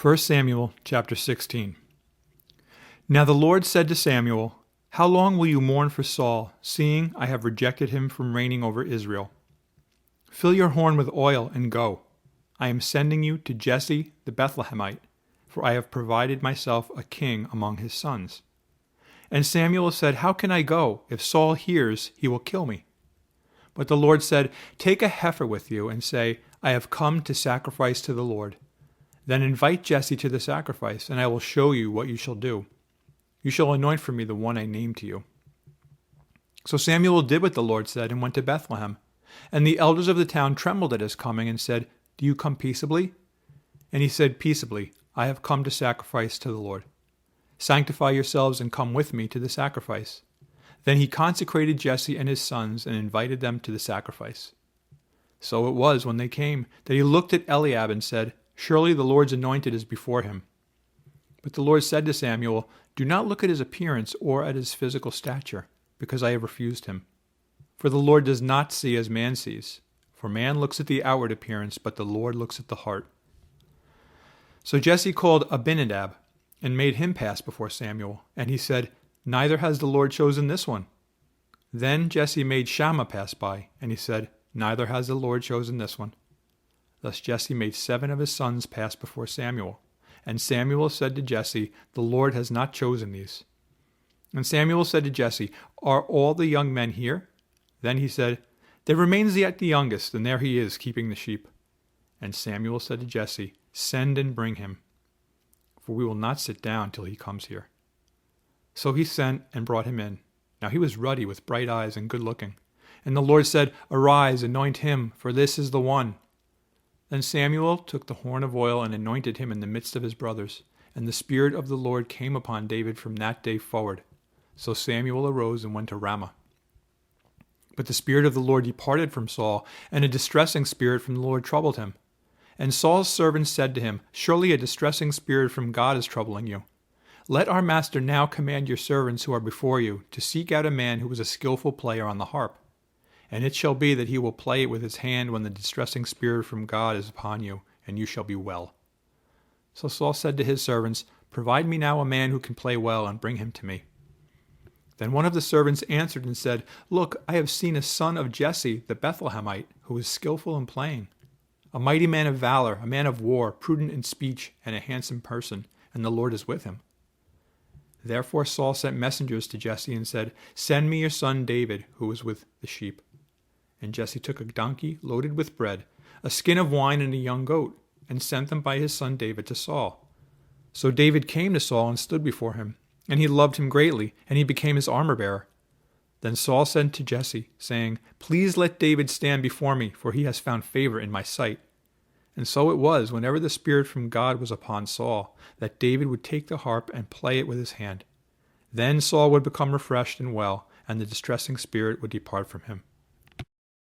1 Samuel chapter 16. Now the Lord said to Samuel, "How long will you mourn for Saul, seeing I have rejected him from reigning over Israel? Fill your horn with oil and go. I am sending you to Jesse the Bethlehemite, for I have provided myself a king among his sons." And Samuel said, "How can I go? If Saul hears, he will kill me." But the Lord said, "Take a heifer with you and say, 'I have come to sacrifice to the Lord.' Then invite Jesse to the sacrifice, and I will show you what you shall do. You shall anoint for me the one I name to you." So Samuel did what the Lord said and went to Bethlehem. And the elders of the town trembled at his coming and said, "Do you come peaceably?" And he said, "Peaceably, I have come to sacrifice to the Lord. Sanctify yourselves and come with me to the sacrifice." Then he consecrated Jesse and his sons and invited them to the sacrifice. So it was, when they came, that he looked at Eliab and said, "Surely the Lord's anointed is before him." But the Lord said to Samuel, "Do not look at his appearance or at his physical stature, because I have refused him. For the Lord does not see as man sees. For man looks at the outward appearance, but the Lord looks at the heart." So Jesse called Abinadab and made him pass before Samuel. And he said, "Neither has the Lord chosen this one." Then Jesse made Shammah pass by, and he said, "Neither has the Lord chosen this one." Thus Jesse made 7 of his sons pass before Samuel. And Samuel said to Jesse, "The Lord has not chosen these." And Samuel said to Jesse, "Are all the young men here?" Then he said, "There remains yet the youngest, and there he is, keeping the sheep." And Samuel said to Jesse, "Send and bring him, for we will not sit down till he comes here." So he sent and brought him in. Now he was ruddy, with bright eyes, and good-looking. And the Lord said, "Arise, anoint him, for this is the one." Then Samuel took the horn of oil and anointed him in the midst of his brothers. And the Spirit of the Lord came upon David from that day forward. So Samuel arose and went to Ramah. But the Spirit of the Lord departed from Saul, and a distressing spirit from the Lord troubled him. And Saul's servants said to him, "Surely a distressing spirit from God is troubling you. Let our master now command your servants who are before you to seek out a man who is a skillful player on the harp. And it shall be that he will play it with his hand when the distressing spirit from God is upon you, and you shall be well." So Saul said to his servants, "Provide me now a man who can play well, and bring him to me." Then one of the servants answered and said, "Look, I have seen a son of Jesse the Bethlehemite, who is skillful in playing. A mighty man of valor, a man of war, prudent in speech, and a handsome person, and the Lord is with him." Therefore Saul sent messengers to Jesse and said, "Send me your son David, who is with the sheep." And Jesse took a donkey loaded with bread, a skin of wine, and a young goat, and sent them by his son David to Saul. So David came to Saul and stood before him, and he loved him greatly, and he became his armor-bearer. Then Saul sent to Jesse, saying, "Please let David stand before me, for he has found favor in my sight." And so it was, whenever the Spirit from God was upon Saul, that David would take the harp and play it with his hand. Then Saul would become refreshed and well, and the distressing spirit would depart from him.